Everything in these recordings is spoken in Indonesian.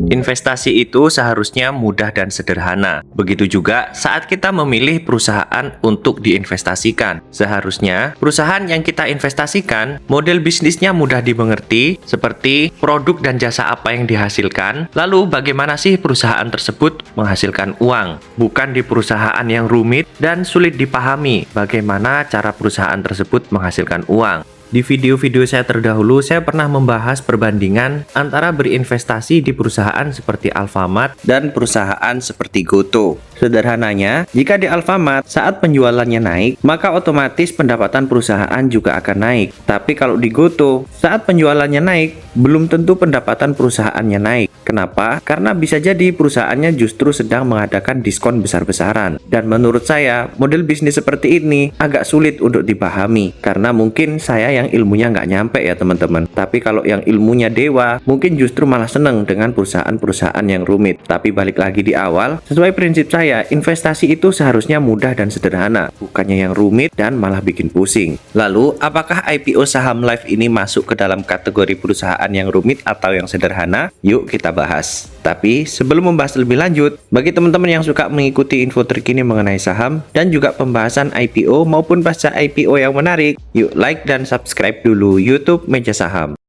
Investasi itu seharusnya mudah dan sederhana. Begitu juga saat kita memilih perusahaan untuk diinvestasikan. Seharusnya perusahaan yang kita investasikan, model bisnisnya mudah dimengerti, seperti produk dan jasa apa yang dihasilkan, lalu bagaimana sih perusahaan tersebut menghasilkan uang. Bukan di perusahaan yang rumit dan sulit dipahami bagaimana cara perusahaan tersebut menghasilkan uang. Di video-video saya terdahulu, saya pernah membahas perbandingan antara berinvestasi di perusahaan seperti Alfamart dan perusahaan seperti Gotoh. Sederhananya, jika di Alfamart saat penjualannya naik, maka otomatis pendapatan perusahaan juga akan naik. Tapi kalau di Gotoh, saat penjualannya naik, belum tentu pendapatan perusahaannya naik. Kenapa? Karena bisa jadi perusahaannya justru sedang mengadakan diskon besar-besaran. Dan menurut saya, model bisnis seperti ini agak sulit untuk dipahami. Karena mungkin saya yang ilmunya nggak nyampe ya teman-teman. Tapi kalau yang ilmunya dewa, mungkin justru malah seneng dengan perusahaan-perusahaan yang rumit. Tapi balik lagi di awal, sesuai prinsip saya, investasi itu seharusnya mudah dan sederhana. Bukannya yang rumit dan malah bikin pusing. Lalu, apakah IPO saham Live ini masuk ke dalam kategori perusahaan yang rumit atau yang sederhana? Yuk kita bahas. Tapi sebelum membahas lebih lanjut, bagi teman-teman yang suka mengikuti info terkini mengenai saham dan juga pembahasan IPO maupun pasca IPO yang menarik, yuk like dan subscribe dulu YouTube Meja Saham.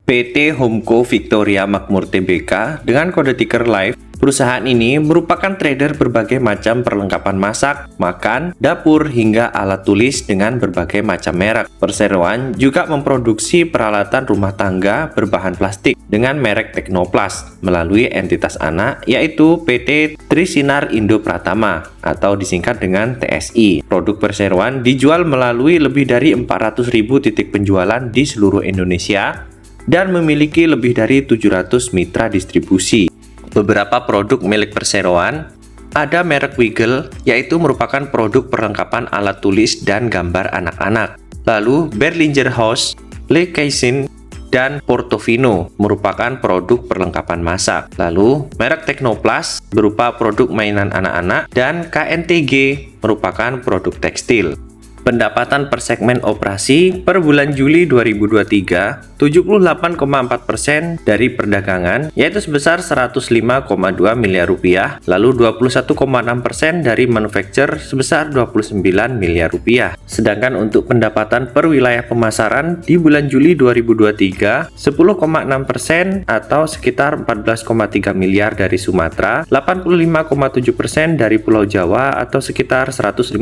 PT Homco Victoria Makmur Tbk dengan kode ticker Live. Perusahaan ini merupakan trader berbagai macam perlengkapan masak, makan, dapur, hingga alat tulis dengan berbagai macam merek. Perseroan juga memproduksi peralatan rumah tangga berbahan plastik dengan merek Teknoplast melalui entitas anak yaitu PT Trisinar Indo Pratama atau disingkat dengan TSI. Produk perseroan dijual melalui lebih dari 400.000 titik penjualan di seluruh Indonesia dan memiliki lebih dari 700 mitra distribusi. Beberapa produk milik perseroan, ada merek Wiggle, yaitu merupakan produk perlengkapan alat tulis dan gambar anak-anak. Lalu Berlinger House, Le Cuisine, dan Portofino merupakan produk perlengkapan masak. Lalu merek Teknoplast berupa produk mainan anak-anak, dan KNTG merupakan produk tekstil. Pendapatan per segmen operasi per bulan Juli 2023, 78,4% dari perdagangan, yaitu sebesar 105,2 miliar rupiah, lalu 21,6% dari manufacture sebesar 29 miliar rupiah. Sedangkan untuk pendapatan per wilayah pemasaran di bulan Juli 2023, 10,6% atau sekitar 14,3 miliar dari Sumatera, 85,7% dari Pulau Jawa atau sekitar 115,1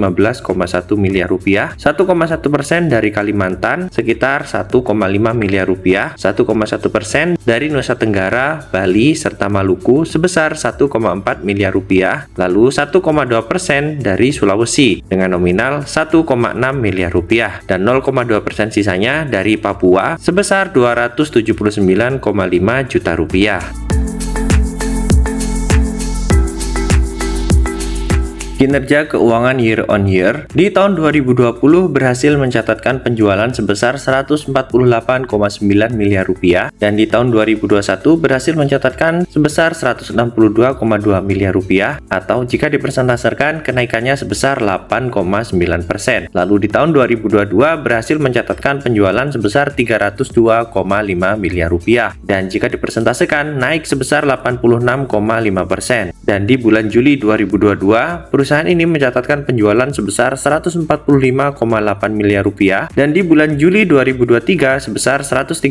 miliar rupiah, 1,1% dari Kalimantan sekitar 1,5 miliar rupiah, 1,1% dari Nusa Tenggara, Bali, serta Maluku sebesar 1,4 miliar rupiah, lalu 1,2% dari Sulawesi dengan nominal 1,6 miliar rupiah, dan 0,2% sisanya dari Papua sebesar 279,5 juta rupiah. Kinerja keuangan year on year di tahun 2020 berhasil mencatatkan penjualan sebesar 148,9 miliar rupiah dan di tahun 2021 berhasil mencatatkan sebesar 162,2 miliar rupiah atau jika dipersentasekan kenaikannya sebesar 8,9%. Lalu di tahun 2022 berhasil mencatatkan penjualan sebesar 302,5 miliar rupiah dan jika dipersentasekan naik sebesar 86,5%. Dan di bulan Juli 2022 perusahaan ini mencatatkan penjualan sebesar 145,8 miliar rupiah dan di bulan Juli 2023 sebesar 134,2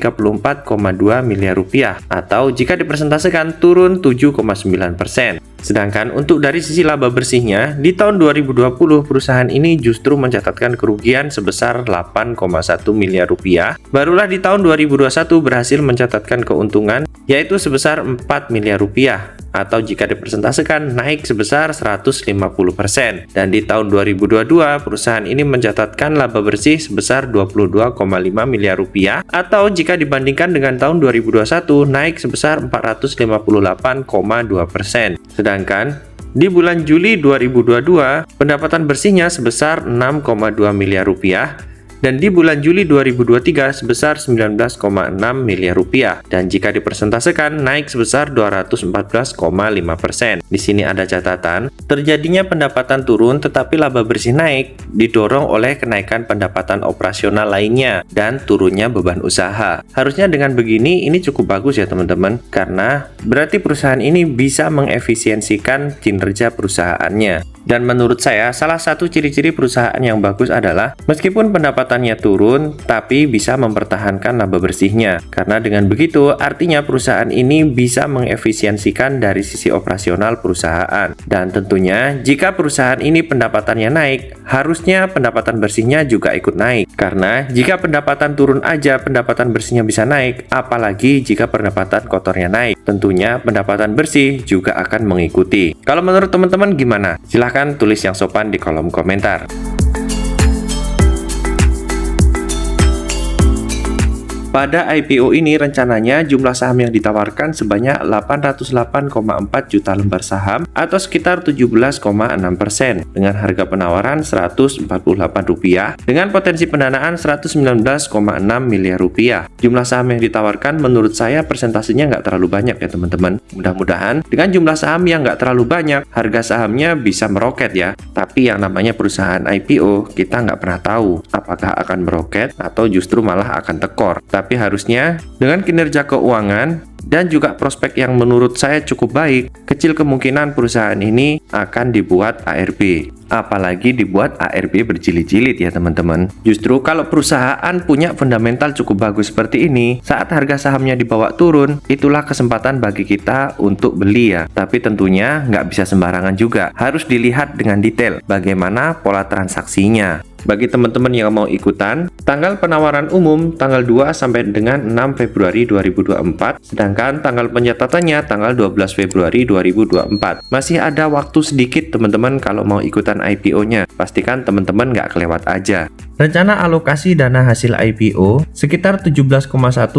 miliar rupiah atau jika dipresentasikan turun 7,9%. Sedangkan untuk dari sisi laba bersihnya, di tahun 2020 perusahaan ini justru mencatatkan kerugian sebesar 8,1 miliar rupiah. Barulah di tahun 2021 berhasil mencatatkan keuntungan yaitu sebesar 4 miliar rupiah atau jika dipresentasikan naik sebesar 150%. Dan di tahun 2022 perusahaan ini mencatatkan laba bersih sebesar 22,5 miliar rupiah atau jika dibandingkan dengan tahun 2021 naik sebesar 458,2%. Sedangkan di bulan Juli 2022 pendapatan bersihnya sebesar 6,2 miliar rupiah dan di bulan Juli 2023 sebesar 19,6 miliar rupiah, dan jika dipersentasekan naik sebesar 214,5%. Di sini ada catatan, terjadinya pendapatan turun tetapi laba bersih naik didorong oleh kenaikan pendapatan operasional lainnya dan turunnya beban usaha. Harusnya dengan begini ini cukup bagus ya teman-teman, karena berarti perusahaan ini bisa mengefisiensikan kinerja perusahaannya. Dan menurut saya, salah satu ciri-ciri perusahaan yang bagus adalah meskipun pendapatannya turun, tapi bisa mempertahankan laba bersihnya. Karena dengan begitu, artinya perusahaan ini bisa mengefisiensikan dari sisi operasional perusahaan. Dan tentunya, jika perusahaan ini pendapatannya naik, harusnya pendapatan bersihnya juga ikut naik. Karena jika pendapatan turun aja, pendapatan bersihnya bisa naik, apalagi jika pendapatan kotornya naik. Tentunya pendapatan bersih juga akan mengikuti. Kalau menurut teman-teman gimana? Silahkan tulis yang sopan di kolom komentar. Pada IPO ini rencananya jumlah saham yang ditawarkan sebanyak 808,4 juta lembar saham atau sekitar 17,6% dengan harga penawaran Rp148 dengan potensi pendanaan Rp119,6 miliar. Jumlah saham yang ditawarkan menurut saya persentasenya nggak terlalu banyak ya teman-teman. Mudah-mudahan dengan jumlah saham yang nggak terlalu banyak, harga sahamnya bisa meroket ya. Tapi yang namanya perusahaan IPO, kita nggak pernah tahu apakah akan meroket atau justru malah akan tekor. Tapi harusnya dengan kinerja keuangan dan juga prospek yang menurut saya cukup baik, kecil kemungkinan perusahaan ini akan dibuat ARB. Apalagi dibuat ARB berjilid-jilid ya teman-teman. Justru kalau perusahaan punya fundamental cukup bagus seperti ini, saat harga sahamnya dibawa turun, itulah kesempatan bagi kita untuk beli ya. Tapi tentunya nggak bisa sembarangan juga. Harus dilihat dengan detail bagaimana pola transaksinya. Bagi teman-teman yang mau ikutan, tanggal penawaran umum tanggal 2 sampai dengan 6 Februari 2024, sedangkan tanggal pencatatannya tanggal 12 Februari 2024. Masih ada waktu sedikit teman-teman kalau mau ikutan IPO-nya. Pastikan teman-teman nggak kelewat aja. Rencana alokasi dana hasil IPO sekitar 17,1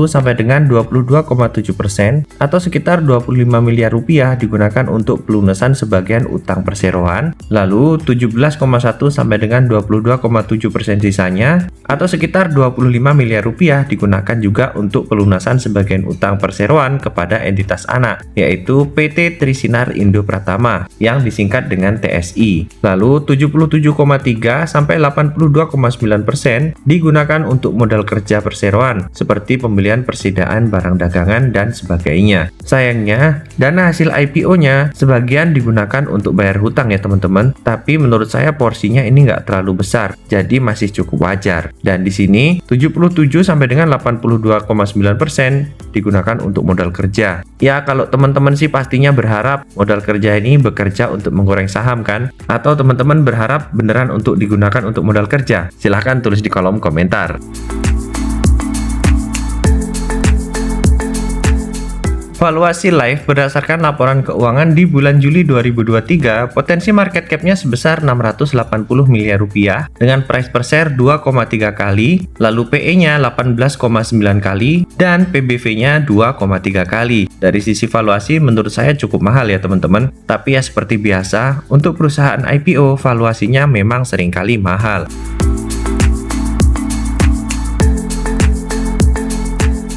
sampai dengan 22,7% atau sekitar 25 miliar rupiah digunakan untuk pelunasan sebagian utang perseroan, lalu 17,1 sampai dengan 22,7% sisanya atau sekitar 25 miliar rupiah digunakan juga untuk pelunasan sebagian utang perseroan kepada entitas anak, yaitu PT Trisinar Indo Pratama yang disingkat dengan TSI. Lalu 77,3 sampai 82,9% digunakan untuk modal kerja perseroan seperti pembelian persediaan barang dagangan dan sebagainya. Sayangnya, dana hasil IPO-nya sebagian digunakan untuk bayar hutang ya teman-teman, tapi menurut saya porsinya ini nggak terlalu besar, jadi masih cukup wajar. Dan di sini 77 sampai dengan 82,9% digunakan untuk modal kerja. Ya kalau teman-teman sih pastinya berharap modal kerja ini bekerja untuk menggoreng saham kan? Atau teman-teman berharap beneran untuk digunakan untuk modal kerja? Silahkan tulis di kolom komentar. Valuasi Live berdasarkan laporan keuangan di bulan Juli 2023, potensi market cap-nya sebesar 680 miliar rupiah dengan price per share 2,3 kali, lalu PE-nya 18,9 kali, dan PBV-nya 2,3 kali. Dari sisi valuasi menurut saya cukup mahal ya teman-teman, tapi ya seperti biasa, untuk perusahaan IPO valuasinya memang seringkali mahal.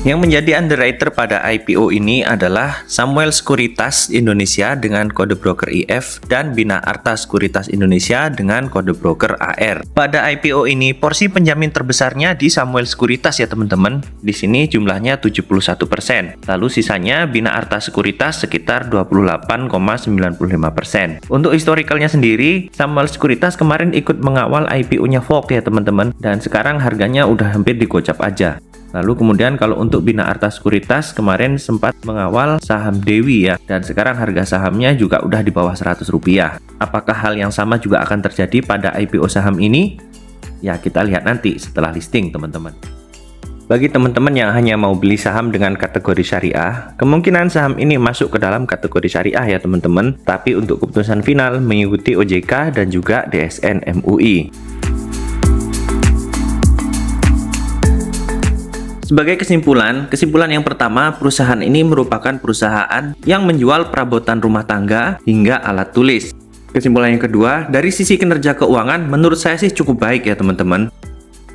Yang menjadi underwriter pada IPO ini adalah Samuel Sekuritas Indonesia dengan kode broker IF dan Bina Arta Sekuritas Indonesia dengan kode broker AR. Pada IPO ini porsi penjamin terbesarnya di Samuel Sekuritas ya teman-teman. Di sini jumlahnya 71%. Lalu sisanya Bina Arta Sekuritas sekitar 28,95%. Untuk historicalnya sendiri, Samuel Sekuritas kemarin ikut mengawal IPO-nya Vogue ya teman-teman, dan sekarang harganya udah hampir digocap aja. Lalu kemudian kalau untuk Bina Arta Sekuritas kemarin sempat mengawal saham Dewi ya, dan sekarang harga sahamnya juga udah di bawah Rp100. Apakah hal yang sama juga akan terjadi pada IPO saham ini? Ya kita lihat nanti setelah listing teman-teman. Bagi teman-teman yang hanya mau beli saham dengan kategori syariah, kemungkinan saham ini masuk ke dalam kategori syariah ya teman-teman, tapi untuk keputusan final mengikuti OJK dan juga DSN MUI. Sebagai kesimpulan yang pertama, perusahaan ini merupakan perusahaan yang menjual perabotan rumah tangga hingga alat tulis. Kesimpulan yang kedua, dari sisi kinerja keuangan, menurut saya sih cukup baik ya teman-teman.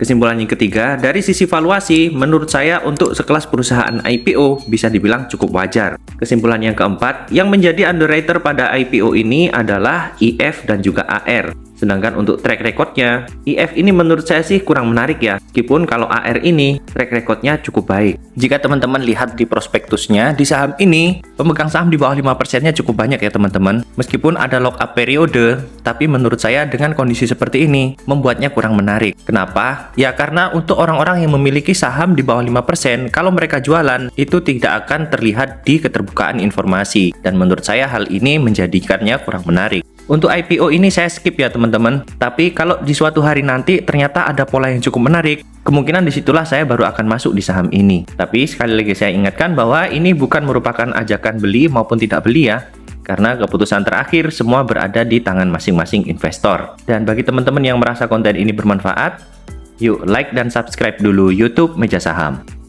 Kesimpulan yang ketiga, dari sisi valuasi, menurut saya untuk sekelas perusahaan IPO bisa dibilang cukup wajar. Kesimpulan yang keempat, yang menjadi underwriter pada IPO ini adalah IF dan juga AR. Sedangkan untuk track recordnya, IF ini menurut saya sih kurang menarik ya. Meskipun kalau AR ini, track recordnya cukup baik. Jika teman-teman lihat di prospektusnya, di saham ini, pemegang saham di bawah 5%-nya cukup banyak ya teman-teman. Meskipun ada lock-up periode, tapi menurut saya dengan kondisi seperti ini, membuatnya kurang menarik. Kenapa? Ya karena untuk orang-orang yang memiliki saham di bawah 5%, kalau mereka jualan, itu tidak akan terlihat di keterbukaan informasi. Dan menurut saya hal ini menjadikannya kurang menarik. Untuk IPO ini saya skip ya teman-teman. Tapi kalau di suatu hari nanti ternyata ada pola yang cukup menarik, kemungkinan disitulah saya baru akan masuk di saham ini. Tapi sekali lagi saya ingatkan bahwa ini bukan merupakan ajakan beli maupun tidak beli ya. Karena keputusan terakhir semua berada di tangan masing-masing investor. Dan bagi teman-teman yang merasa konten ini bermanfaat, yuk like dan subscribe dulu YouTube Meja Saham.